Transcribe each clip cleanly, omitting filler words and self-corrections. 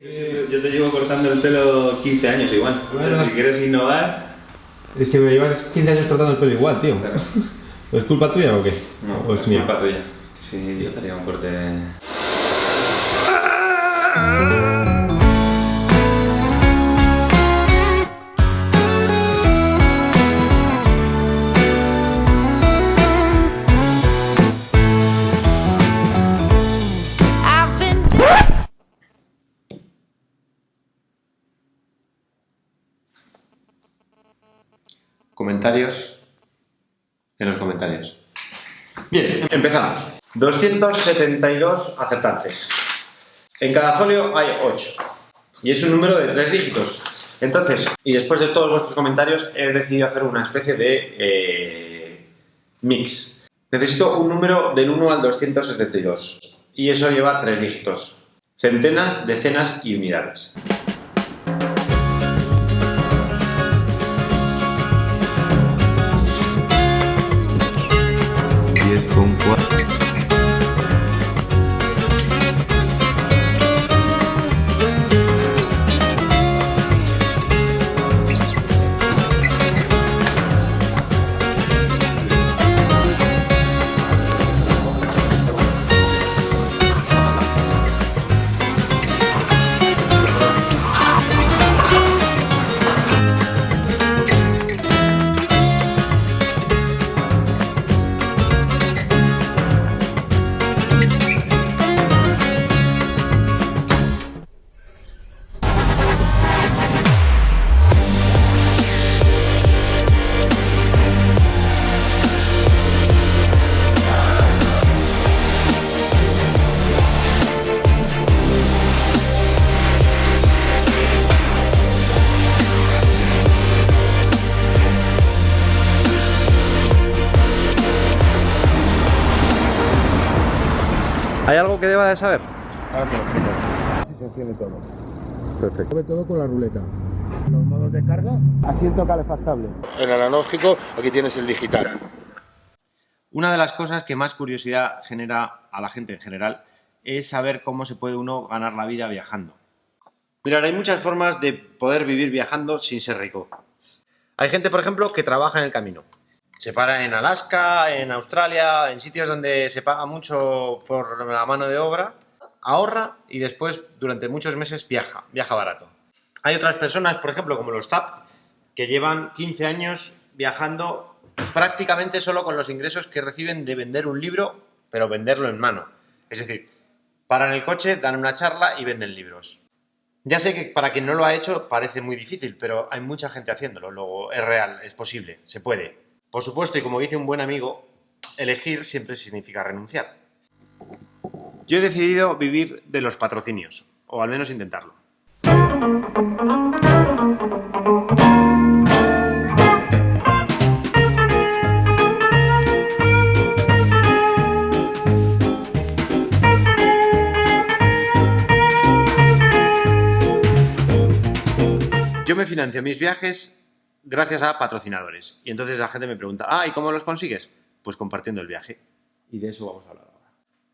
Yo te llevo cortando el pelo 15 años igual. Bueno, si quieres innovar... Es que me llevas 15 años cortando el pelo igual, tío. Claro. ¿Es culpa tuya o qué? No, ¿O es culpa tuya. Sí, yo te haría un corte... Comentarios en los comentarios. Bien, empezamos. 272 acertantes. En cada folio hay 8. Y es un número de 3 dígitos. Entonces, y después de todos vuestros comentarios, he decidido hacer una especie de mix. Necesito un número del 1 al 272. Y eso lleva 3 dígitos. Centenas, decenas y unidades. ¿Hay algo que deba de saber? Ahora te lo explico. Así se enciende todo. Perfecto. Sobre todo con la ruleta. Los modos de carga, asiento calefactable. El analógico, aquí tienes el digital. Una de las cosas que más curiosidad genera a la gente en general es saber cómo se puede uno ganar la vida viajando. Mirad, hay muchas formas de poder vivir viajando sin ser rico. Hay gente, por ejemplo, que trabaja en el camino. Se para en Alaska, en Australia, en sitios donde se paga mucho por la mano de obra, ahorra y después durante muchos meses viaja barato. Hay otras personas, por ejemplo, como los Zap, que llevan 15 años viajando prácticamente solo con los ingresos que reciben de vender un libro, pero venderlo en mano. Es decir, paran el coche, dan una charla y venden libros. Ya sé que para quien no lo ha hecho parece muy difícil, pero hay mucha gente haciéndolo. Luego es real, es posible, se puede. Por supuesto, y como dice un buen amigo, elegir siempre significa renunciar. Yo he decidido vivir de los patrocinios, o al menos intentarlo. Yo me financio mis viajes gracias a patrocinadores. Y entonces la gente me pregunta, ¿y cómo los consigues? Pues compartiendo el viaje. Y de eso vamos a hablar ahora.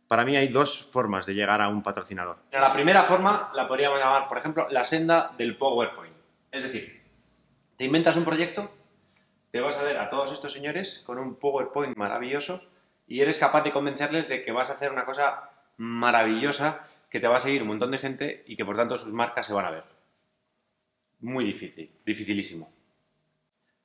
Para mí hay dos formas de llegar a un patrocinador. La primera forma la podríamos llamar, por ejemplo, la senda del PowerPoint. Es decir, te inventas un proyecto, te vas a ver a todos estos señores con un PowerPoint maravilloso y eres capaz de convencerles de que vas a hacer una cosa maravillosa, que te va a seguir un montón de gente y que por tanto sus marcas se van a ver. Muy difícil, dificilísimo.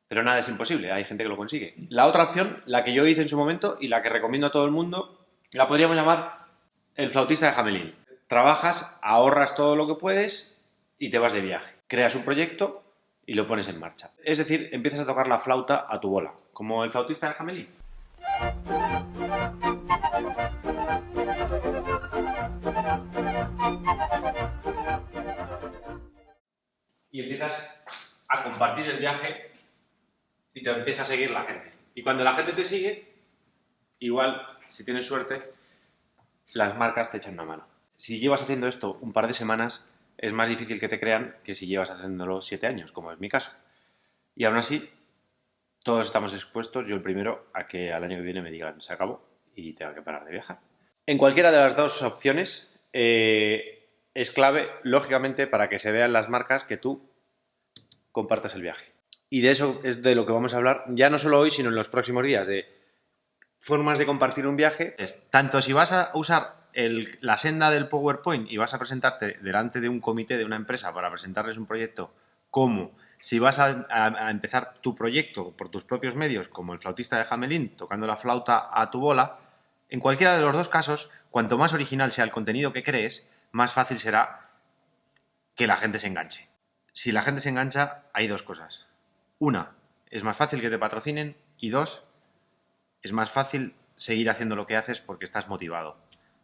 Pero nada es imposible, hay gente que lo consigue. La otra opción, la que yo hice en su momento y la que recomiendo a todo el mundo, la podríamos llamar el flautista de Hamelin. Trabajas, ahorras todo lo que puedes y te vas de viaje. Creas un proyecto y lo pones en marcha. Es decir, empiezas a tocar la flauta a tu bola, como el flautista de Hamelin. Y empiezas a compartir el viaje y te empieza a seguir la gente. Y cuando la gente te sigue, igual, si tienes suerte, las marcas te echan una mano. Si llevas haciendo esto un par de semanas, es más difícil que te crean que si llevas haciéndolo 7 años, como es mi caso. Y aún así, todos estamos expuestos, yo el primero, a que al año que viene me digan se acabó y tenga que parar de viajar. En cualquiera de las dos opciones, es clave, lógicamente, para que se vean las marcas que tú compartas el viaje. Y de eso es de lo que vamos a hablar ya no solo hoy, sino en los próximos días, de formas de compartir un viaje. Tanto si vas a usar la senda del PowerPoint y vas a presentarte delante de un comité de una empresa para presentarles un proyecto, como si vas a empezar tu proyecto por tus propios medios, como el flautista de Hamelin, tocando la flauta a tu bola, en cualquiera de los dos casos, cuanto más original sea el contenido que crees, más fácil será que la gente se enganche. Si la gente se engancha, hay dos cosas. Una, es más fácil que te patrocinen, y dos, es más fácil seguir haciendo lo que haces porque estás motivado.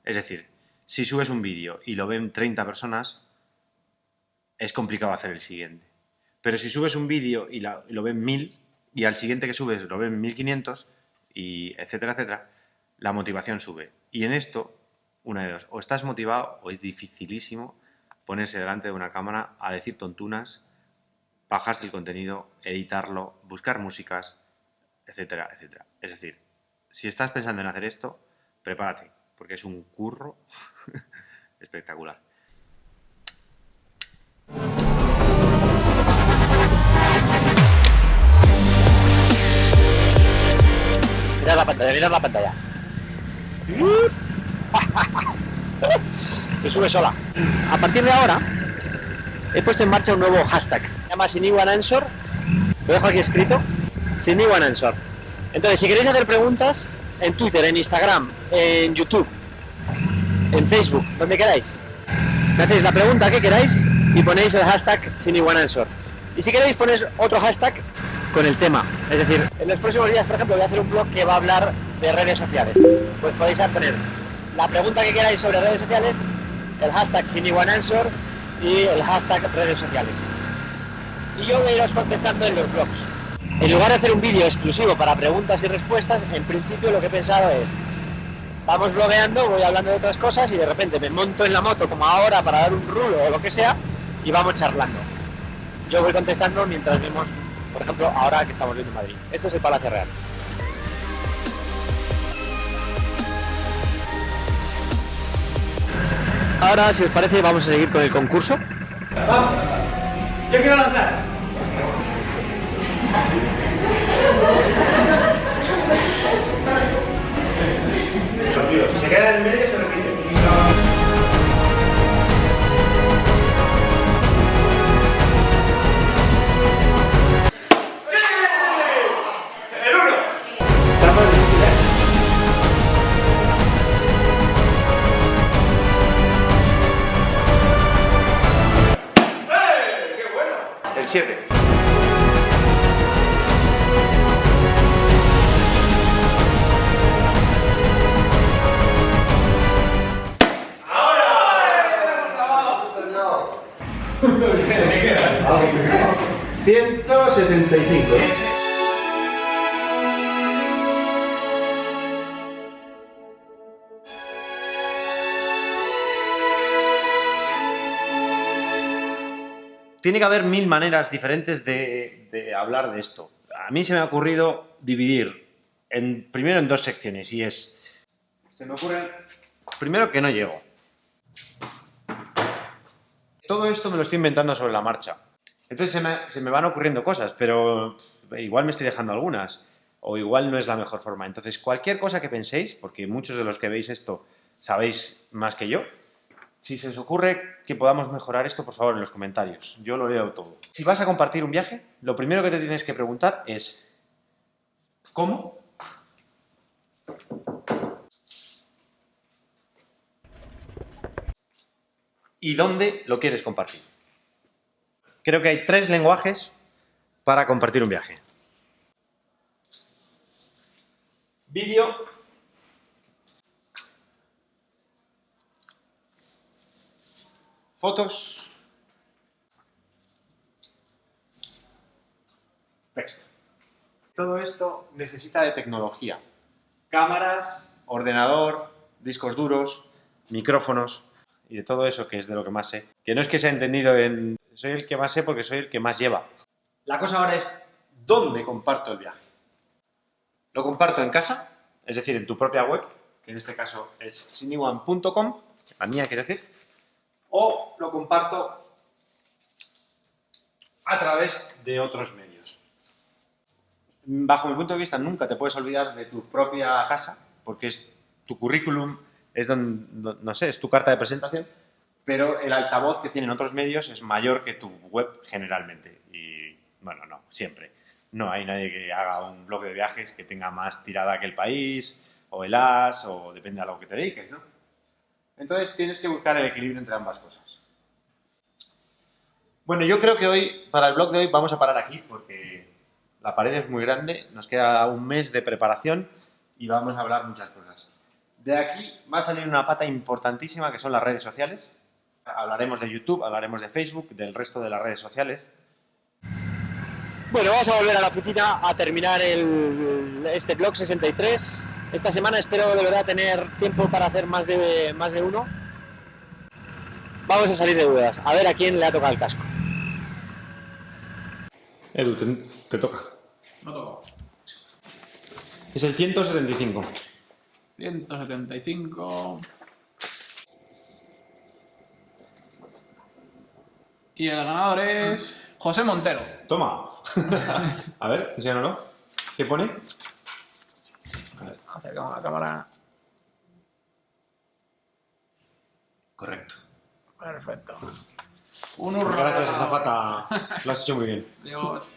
Es decir, si subes un vídeo y lo ven 30 personas, es complicado hacer el siguiente. Pero si subes un vídeo y lo ven 1000 y al siguiente que subes lo ven 1500, y etcétera, etcétera, la motivación sube. Y en esto, una de dos, o estás motivado o es dificilísimo ponerse delante de una cámara a decir tontunas, bajarse el contenido, editarlo, buscar músicas, etcétera, etcétera. Es decir, si estás pensando en hacer esto, prepárate, porque es un curro espectacular. Mirad la pantalla, mirad la pantalla. Se sube sola. A partir de ahora, he puesto en marcha un nuevo hashtag. Se llama SinnyOneAnswer. Lo dejo aquí escrito. SinnyOneAnswer. Entonces, si queréis hacer preguntas, en Twitter, en Instagram, en YouTube, en Facebook, donde queráis, me hacéis la pregunta que queráis y ponéis el hashtag SinnyOneAnswer. Y si queréis, ponéis otro hashtag con el tema. Es decir, en los próximos días, por ejemplo, voy a hacer un blog que va a hablar de redes sociales. Pues podéis poner la pregunta que queráis sobre redes sociales, el hashtag SinnyOneAnswer y el hashtag redes sociales. Y yo voy a iros contestando en los blogs. En lugar de hacer un vídeo exclusivo para preguntas y respuestas, en principio lo que he pensado es, vamos blogueando, voy hablando de otras cosas y de repente me monto en la moto como ahora para dar un rulo o lo que sea y vamos charlando. Yo voy contestando mientras vemos, por ejemplo, ahora que estamos viendo Madrid. Este es el Palacio Real. Ahora, si os parece, vamos a seguir con el concurso. ¡Vamos! ¡Yo quiero lanzar! Si se queda en el medio, se repite. ¡El 1! Estamos difíciles. ¡Qué bueno! El 7. ¿Qué queda? 175. Tiene que haber 1000 maneras diferentes de hablar de esto. A mí se me ha ocurrido dividir primero en dos secciones, y es... Se me ocurre... Primero, que no llego. Todo esto me lo estoy inventando sobre la marcha. Entonces se me van ocurriendo cosas, pero igual me estoy dejando algunas, o igual no es la mejor forma. Entonces, cualquier cosa que penséis, porque muchos de los que veis esto sabéis más que yo, si se os ocurre que podamos mejorar esto, por favor, en los comentarios. Yo lo leo todo. Si vas a compartir un viaje, lo primero que te tienes que preguntar es ¿cómo? ¿Y dónde lo quieres compartir? Creo que hay 3 lenguajes para compartir un viaje. Vídeo, fotos, texto. Todo esto necesita de tecnología. Cámaras, ordenador, discos duros, micrófonos y de todo eso, que es de lo que más sé. Que no es que sea entendido en... Soy el que más sé porque soy el que más lleva. La cosa ahora es ¿dónde comparto el viaje? Lo comparto en casa, es decir, en tu propia web, que en este caso es sinnyone.com, la mía quiero decir, o lo comparto a través de otros medios. Bajo mi punto de vista, nunca te puedes olvidar de tu propia casa, porque es tu currículum, es no sé, es tu carta de presentación, pero el altavoz que tienen otros medios es mayor que tu web generalmente. Y bueno, no, siempre. No hay nadie que haga un blog de viajes que tenga más tirada que El País, o El As, o depende a lo que te dediques, ¿no? Entonces tienes que buscar el equilibrio entre ambas cosas. Bueno, yo creo que hoy, para el blog de hoy, vamos a parar aquí porque la pared es muy grande, nos queda un mes de preparación y vamos a hablar muchas cosas. De aquí va a salir una pata importantísima que son las redes sociales. Hablaremos de YouTube, hablaremos de Facebook, del resto de las redes sociales. Bueno, vamos a volver a la oficina a terminar este blog 63. Esta semana espero de verdad tener tiempo para hacer más de uno. Vamos a salir de dudas, a ver a quién le ha tocado el casco. Edu, te toca. No toco. Es el 175. 175. Y el ganador es José Montero. Toma. A ver, enséñanoslo. ¿Qué pone? Acercamos la cámara. Correcto. Perfecto. Gracias, Zapata. Lo has hecho muy bien. Dios.